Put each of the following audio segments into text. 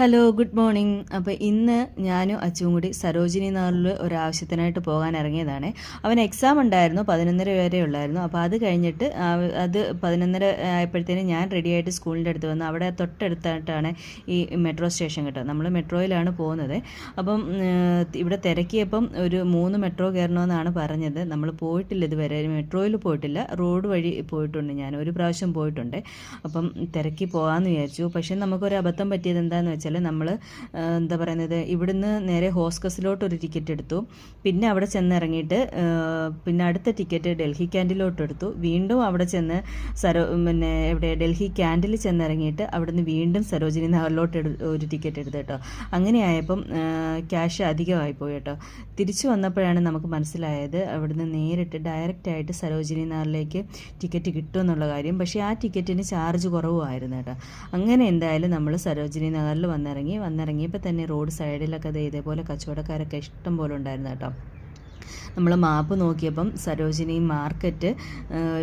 Hello, good morning. അപ്പോൾ ഇന്ന് ഞാനും അച്ചുവും കൂടി സരോജിനി നഗറിൽ ഒരാവശ്യത്തിനായിട്ട് പോകാൻ ഇറങ്ങിയതാണ്. അവന് എക്സാം ഉണ്ടായിരുന്നു, 11:30 വരെ ഉള്ളായിരുന്നു. അപ്പോൾ അത് കഴിഞ്ഞിട്ട് അത് 11:30 ആയപ്പോഴത്തേനും ഞാൻ റെഡിയായിട്ട് സ്കൂളിൻ്റെ അടുത്ത് വന്നു. അവിടെ തൊട്ടടുത്തായിട്ടാണ് ഈ മെട്രോ സ്റ്റേഷൻ കേട്ടോ. നമ്മൾ മെട്രോയിലാണ് പോകുന്നത്. അപ്പം ഇവിടെ തിരക്കിയപ്പം ഒരു 3 മെട്രോ കയറണമെന്നാണ് പറഞ്ഞത്. നമ്മൾ പോയിട്ടില്ല ഇതുവരെ, മെട്രോയിൽ പോയിട്ടില്ല, റോഡ് വഴി പോയിട്ടുണ്ട്. ഞാൻ ഒരു പ്രാവശ്യം പോയിട്ടുണ്ട്. അപ്പം തിരക്കി പോകാമെന്ന് വിചാരിച്ചു. പക്ഷേ നമുക്കൊരു അബദ്ധം പറ്റിയത് എന്താണെന്ന് വെച്ചാൽ, നമ്മൾ എന്താ പറയുന്നത്, ഇവിടുന്ന് നേരെ ഹോസ്കസിലോട്ട് ഒരു ടിക്കറ്റ് എടുത്തു. പിന്നെ അവിടെ ചെന്നിറങ്ങിയിട്ട് പിന്നെ അടുത്ത ടിക്കറ്റ് ഡൽഹി ക്യാൻഡിലോട്ട് എടുത്തു. വീണ്ടും അവിടെ ചെന്ന് ഡൽഹി ക്യാൻഡിൽ ചെന്നിറങ്ങിയിട്ട് അവിടുന്ന് വീണ്ടും സരോജിനി നഗറിലോട്ട് ഒരു ടിക്കറ്റ് എടുത്തു കേട്ടോ. അങ്ങനെയായപ്പം ക്യാഷ് അധികമായിപ്പോയി കേട്ടോ. തിരിച്ചു വന്നപ്പോഴാണ് നമുക്ക് മനസ്സിലായത് അവിടുന്ന് നേരിട്ട് ഡയറക്റ്റായിട്ട് സരോജിനി നഗറിലേക്ക് ടിക്കറ്റ് കിട്ടുമെന്നുള്ള കാര്യം. പക്ഷേ ആ ടിക്കറ്റിന് ചാർജ് കുറവുമായിരുന്നു കേട്ടോ. അങ്ങനെ എന്തായാലും നമ്മൾ സരോജിനി നഗറിൽ വന്നിറങ്ങിയപ്പോൾ തന്നെ റോഡ് സൈഡിലൊക്കെ ഇതേപോലെ കച്ചവടക്കാരൊക്കെ ഇഷ്ടം പോലെ ഉണ്ടായിരുന്നു കേട്ടോ. നമ്മൾ മാപ്പ് നോക്കിയപ്പം സരോജിനി മാർക്കറ്റ്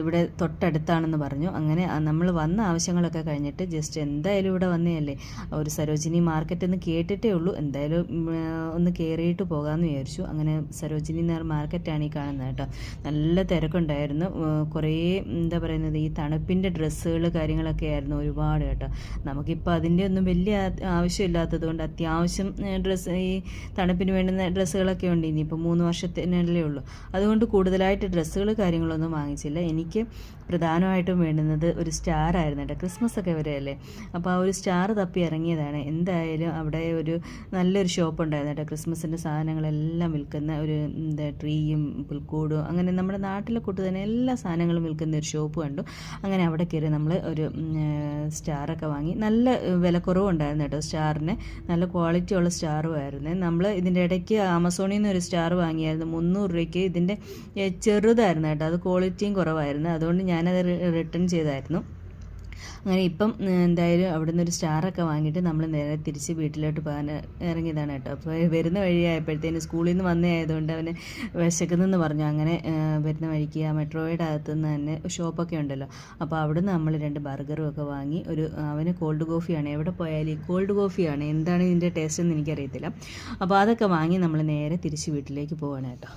ഇവിടെ തൊട്ടടുത്താണെന്ന് പറഞ്ഞു. അങ്ങനെ നമ്മൾ വന്ന ആവശ്യങ്ങളൊക്കെ കഴിഞ്ഞിട്ട് ജസ്റ്റ് എന്തായാലും ഇവിടെ വന്നതല്ലേ, ഒരു സരോജിനി മാർക്കറ്റ് എന്ന് കേട്ടിട്ടേ ഉള്ളൂ, എന്തായാലും ഒന്ന് കയറിയിട്ട് പോകാമെന്ന് വിചാരിച്ചു. അങ്ങനെ സരോജിനി നഗർ മാർക്കറ്റാണ് ഈ കാണുന്നത് കേട്ടോ. നല്ല തിരക്കുണ്ടായിരുന്നു. കുറേ എന്താ പറയുന്നത്, ഈ തണുപ്പിൻ്റെ ഡ്രസ്സുകൾ കാര്യങ്ങളൊക്കെ ആയിരുന്നു ഒരുപാട് കേട്ടോ. നമുക്കിപ്പോൾ അതിൻ്റെ ഒന്നും വലിയ ആവശ്യമില്ലാത്തത് കൊണ്ട് അത്യാവശ്യം ഡ്രസ്സ്, ഈ തണുപ്പിന് വേണ്ടുന്ന ഡ്രസ്സുകളൊക്കെ ഉണ്ട്. ഇനിയിപ്പോൾ 3 വർഷത്തിനല്ലേ ഉള്ളൂ. അതുകൊണ്ട് കൂടുതലായിട്ട് ഡ്രസ്സുകൾ കാര്യങ്ങളൊന്നും വാങ്ങിച്ചില്ല. എനിക്ക് പ്രധാനമായിട്ടും വേണ്ടുന്നത് ഒരു സ്റ്റാർ ആയിരുന്നു കേട്ടോ. ക്രിസ്മസ് ഒക്കെ വരെയല്ലേ, അപ്പോൾ ആ ഒരു സ്റ്റാർ തപ്പി ഇറങ്ങിയതാണ്. എന്തായാലും അവിടെ ഒരു നല്ലൊരു ഷോപ്പ് ഉണ്ടായിരുന്നു കേട്ടോ. ക്രിസ്മസിൻ്റെ സാധനങ്ങളെല്ലാം വിൽക്കുന്ന ഒരു ട്രീയും പുൽക്കൂടും അങ്ങനെ നമ്മുടെ നാട്ടിലെ കൂട്ട് തന്നെ എല്ലാ സാധനങ്ങളും വിൽക്കുന്ന ഒരു ഷോപ്പ് കണ്ടു. അങ്ങനെ അവിടെ കയറി നമ്മൾ ഒരു സ്റ്റാറൊക്കെ വാങ്ങി. നല്ല വിലക്കുറവുണ്ടായിരുന്നു കേട്ടോ സ്റ്റാറിന്, നല്ല ക്വാളിറ്റി ഉള്ള സ്റ്റാറും ആയിരുന്നു. നമ്മൾ ഇതിൻ്റെ ഇടയ്ക്ക് ആമസോണിൽ നിന്ന് ഒരു സ്റ്റാർ വാങ്ങിയായിരുന്നു 300 രൂപയ്ക്ക്. ഇതിൻ്റെ ചെറുതായിരുന്നു കേട്ടോ, അത് ക്വാളിറ്റിയും കുറവായിരുന്നു. അതുകൊണ്ട് ഞാനത് റിട്ടേൺ ചെയ്തായിരുന്നു. അങ്ങനെ ഇപ്പം എന്തായാലും അവിടെ നിന്നൊരു സ്റ്റാറൊക്കെ വാങ്ങിയിട്ട് നമ്മൾ നേരെ തിരിച്ച് വീട്ടിലോട്ട് പോകാൻ ഇറങ്ങിയതാണ് കേട്ടോ. അപ്പോൾ വരുന്ന വഴിയായപ്പോഴത്തേന് സ്കൂളിൽ നിന്ന് വന്നേ ആയതുകൊണ്ട് അവന് വിശക്കുന്നെന്ന് പറഞ്ഞു. അങ്ങനെ വരുന്ന വഴിക്ക് ആ മെട്രോയുടെ അകത്തുനിന്ന് തന്നെ ഷോപ്പൊക്കെ ഉണ്ടല്ലോ, അപ്പോൾ അവിടെ നിന്ന് നമ്മൾ 2 ബർഗറും ഒക്കെ വാങ്ങി. അവന് കോൾഡ് കോഫിയാണ്, എവിടെ പോയാലും ഈ കോൾഡ് കോഫിയാണ്, എന്താണ് ഇതിൻ്റെ ടേസ്റ്റ് എന്ന് എനിക്കറിയത്തില്ല. അപ്പോൾ അതൊക്കെ വാങ്ങി നമ്മൾ നേരെ തിരിച്ച് വീട്ടിലേക്ക് പോവാണ് കേട്ടോ.